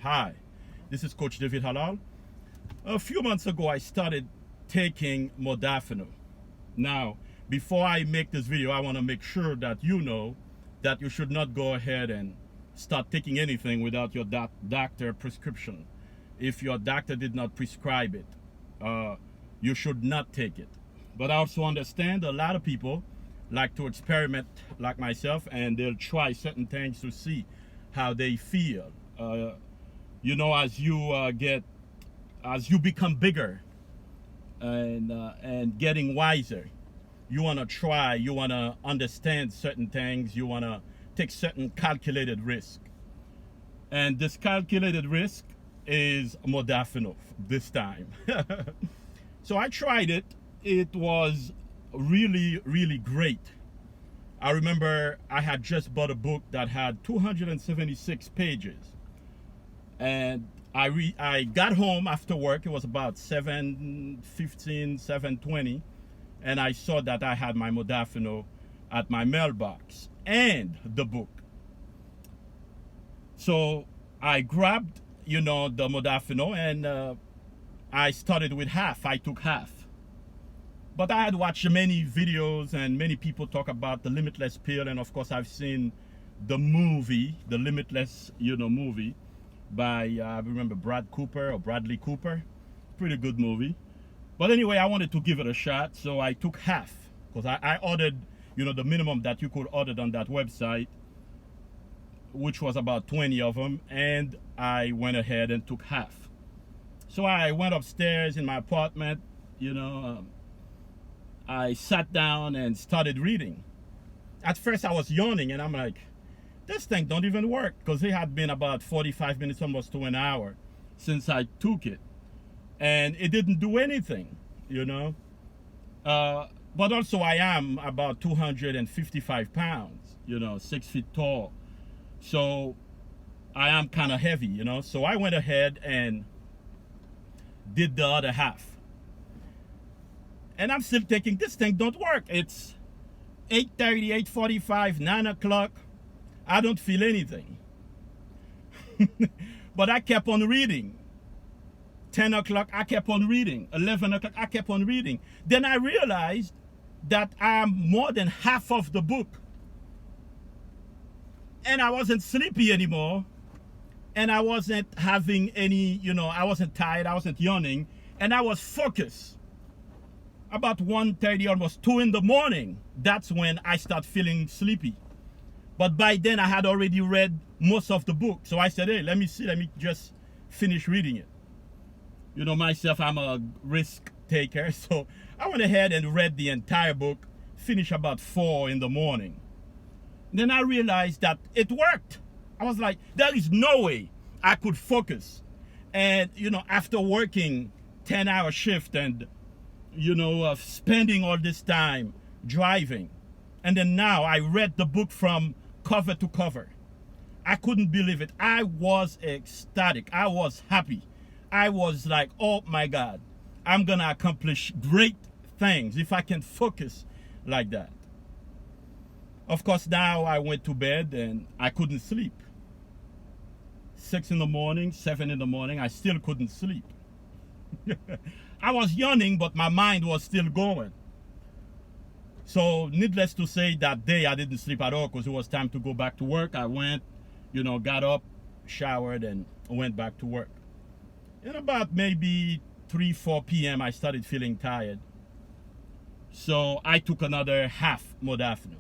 Hi, this is Coach David Halal. A few months ago, I started taking Modafinil. Now, before I make this video, I want to make sure that you know that you should not go ahead and start taking anything without your doctor prescription. If your doctor did not prescribe it, you should not take it. But I also understand a lot of people like to experiment like myself, and they'll try certain things to see how they feel. As you become bigger and getting wiser, you want to try, you want to understand certain things, you want to take certain calculated risk. And this calculated risk is Modafinil this time. So I tried it. It was really, really great. I remember I had just bought a book that had 276 pages. And I got home after work. It was about 7:15, 7:20. And I saw that I had my Modafinil at my mailbox and the book. So I grabbed, the Modafinil, and I started with half. I took half. But I had watched many videos and many people talk about the Limitless pill. And of course, I've seen the movie, the Limitless, movie by, I remember Bradley Cooper. Pretty good movie. But anyway, I wanted to give it a shot. So I took half because I ordered, the minimum that you could order on that website, which was about 20 of them. And I went ahead and took half. So I went upstairs in my apartment, I sat down and started reading. At first I was yawning and I'm like, this thing don't even work, because it had been about 45 minutes, almost to an hour since I took it. And it didn't do anything, But also I am about 255 pounds, 6 feet tall. So I am kind of heavy, So I went ahead and did the other half. And I'm still thinking, this thing don't work. It's 8:30, 8:45, 9 o'clock. I don't feel anything. But I kept on reading. 10 o'clock, I kept on reading. 11 o'clock, I kept on reading. Then I realized that I'm more than half of the book. And I wasn't sleepy anymore. And I wasn't having any, I wasn't tired, I wasn't yawning. And I was focused. About 1:30, almost 2 in the morning, that's when I start feeling sleepy. But by then I had already read most of the book. So I said, hey, let me just finish reading it. Myself, I'm a risk taker. So I went ahead and read the entire book, finished about 4 in the morning. Then I realized that it worked. I was like, there is no way I could focus. And, after working 10-hour shift and spending all this time driving. And then now I read the book from cover to cover. I couldn't believe it. I was ecstatic. I was happy. I was like, oh my God, I'm going to accomplish great things if I can focus like that. Of course, now I went to bed and I couldn't sleep. 6 in the morning, 7 in the morning, I still couldn't sleep. I was yawning, but my mind was still going. So needless to say, that day I didn't sleep at all because it was time to go back to work. I went, got up, showered, and went back to work. In about maybe 3, 4 p.m., I started feeling tired. So I took another half Modafinil.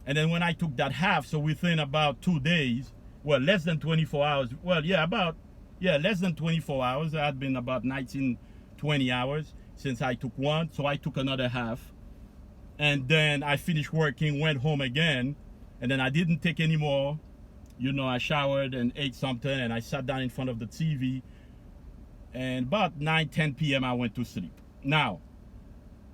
And then when I took that half, so within about 2 days, well, less than 24 hours, less than 24 hours. It had been about 19, 20 hours since I took one. So I took another half. And then I finished working, went home again. And then I didn't take any more. I showered and ate something. And I sat down in front of the TV. And about 9, 10 p.m. I went to sleep. Now,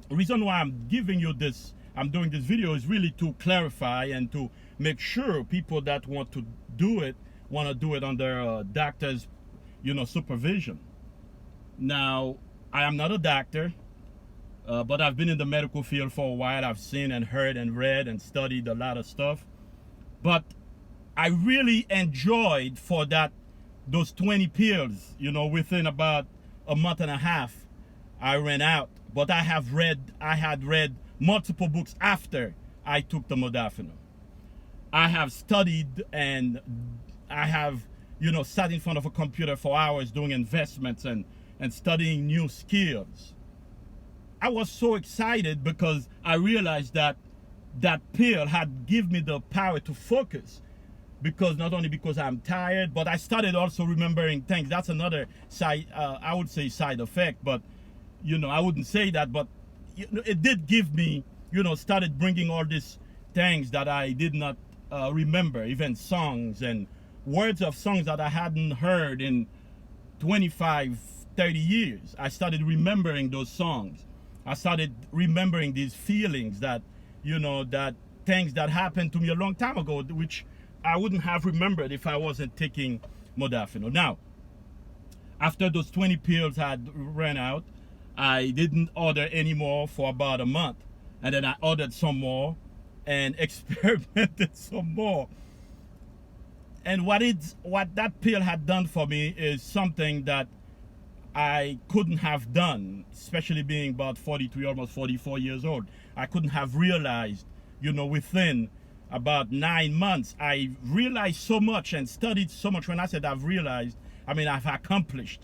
the reason why I'm giving you this, I'm doing this video is really to clarify and to make sure people that want to do it under a doctor's supervision. Now, I am not a doctor, but I've been in the medical field for a while. I've seen and heard and read and studied a lot of stuff. But I really enjoyed for that those 20 pills, within about a month and a half, I ran out. But I had read multiple books after I took the modafinil. I have studied, and I have, sat in front of a computer for hours doing investments and studying new skills. I was so excited because I realized that that pill had given me the power to focus. Because not only because I'm tired, but I started also remembering things. That's another side, I would say side effect, but I wouldn't say that, but it did give me, started bringing all these things that I did not remember, even songs and words of songs that I hadn't heard in 25, 30 years. I started remembering those songs. I started remembering these feelings that, that things that happened to me a long time ago, which I wouldn't have remembered if I wasn't taking modafinil. Now, after those 20 pills had ran out, I didn't order any more for about a month. And then I ordered some more and experimented some more. And what that pill had done for me is something that I couldn't have done, especially being about 43, almost 44 years old. I couldn't have realized, within about 9 months, I realized so much and studied so much. When I said I've realized, I mean I've accomplished,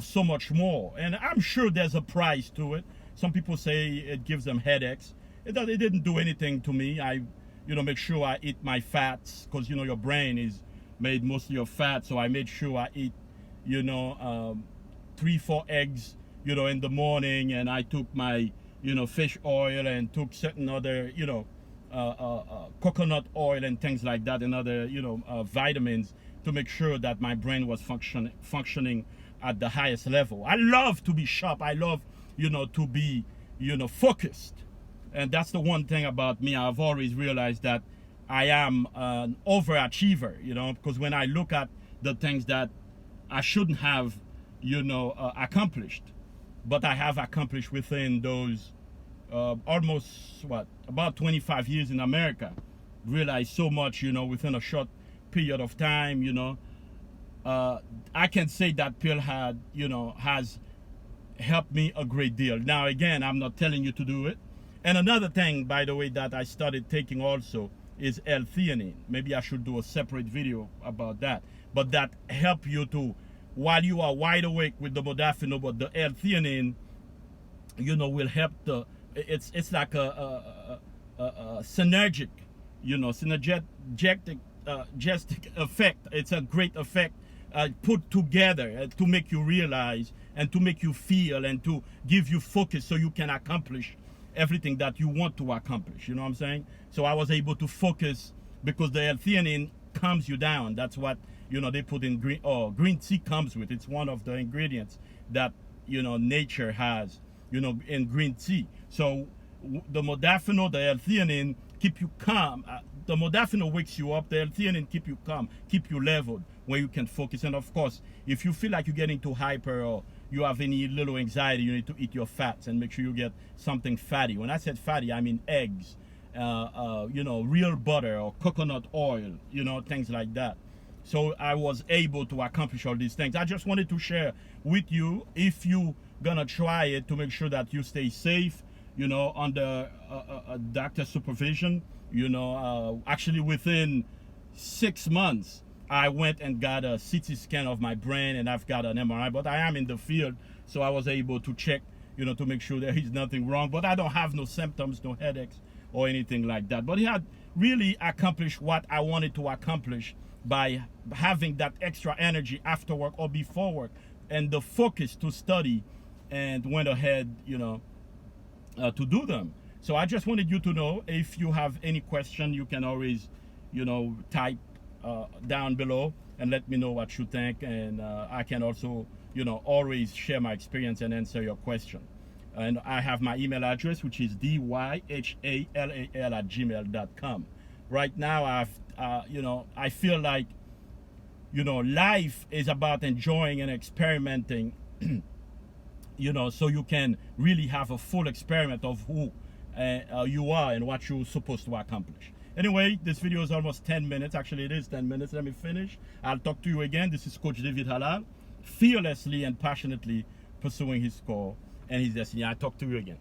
so much more. And I'm sure there's a price to it. Some people say it gives them headaches. It didn't do anything to me. I, make sure I eat my fats, because, your brain is made mostly of fat. So I made sure I eat, 3-4 eggs, in the morning. And I took my, fish oil, and took certain other, coconut oil and things like that, and other, vitamins, to make sure that my brain was functioning at the highest level. I love to be sharp. I love, to be, focused. And that's the one thing about me. I've always realized that I am an overachiever, because when I look at the things that I shouldn't have, accomplished, but I have accomplished within those almost about 25 years in America. Realized so much, within a short period of time. I can say that pill has helped me a great deal. Now again, I'm not telling you to do it. And another thing, by the way, that I started taking also is Ltheanine. Maybe I should do a separate video about that. But that help you to, while you are wide awake with the modafinil, but the Ltheanine, will help the. It's like a synergic, synergetic effect. It's a great effect put together to make you realize and to make you feel and to give you focus so you can accomplish everything that you want to accomplish. You know what I'm saying? So I was able to focus because the Ltheanine calms you down. That's what, they put in green tea comes with. It's one of the ingredients that, nature has, in green tea. So the modafinil, the Ltheanine keep you calm. The modafinil wakes you up. The Ltheanine keep you calm, keep you leveled, where you can focus. And of course, if you feel like you're getting too hyper or you have any little anxiety, you need to eat your fats and make sure you get something fatty. When I said fatty, I mean eggs, real butter or coconut oil, things like that. So I was able to accomplish all these things. I just wanted to share with you, if you gonna try it, to make sure that you stay safe, under doctor supervision. Actually within 6 months, I went and got a CT scan of my brain, and I've got an MRI, but I am in the field, so I was able to check, to make sure there is nothing wrong. But I don't have no symptoms, no headaches or anything like that. But it had really accomplished what I wanted to accomplish by having that extra energy after work or before work, and the focus to study, and went ahead, to do them. So I just wanted you to know, if you have any question, you can always, type down below and let me know what you think, and I can also, always share my experience and answer your question. And I have my email address, which is dyhallal@gmail.com. Right now, I feel like, life is about enjoying and experimenting, so you can really have a full experiment of who you are and what you're supposed to accomplish. Anyway, this video is almost 10 minutes. Actually, it is 10 minutes. Let me finish. I'll talk to you again. This is Coach David Halal, fearlessly and passionately pursuing his goal and his destiny. I'll talk to you again.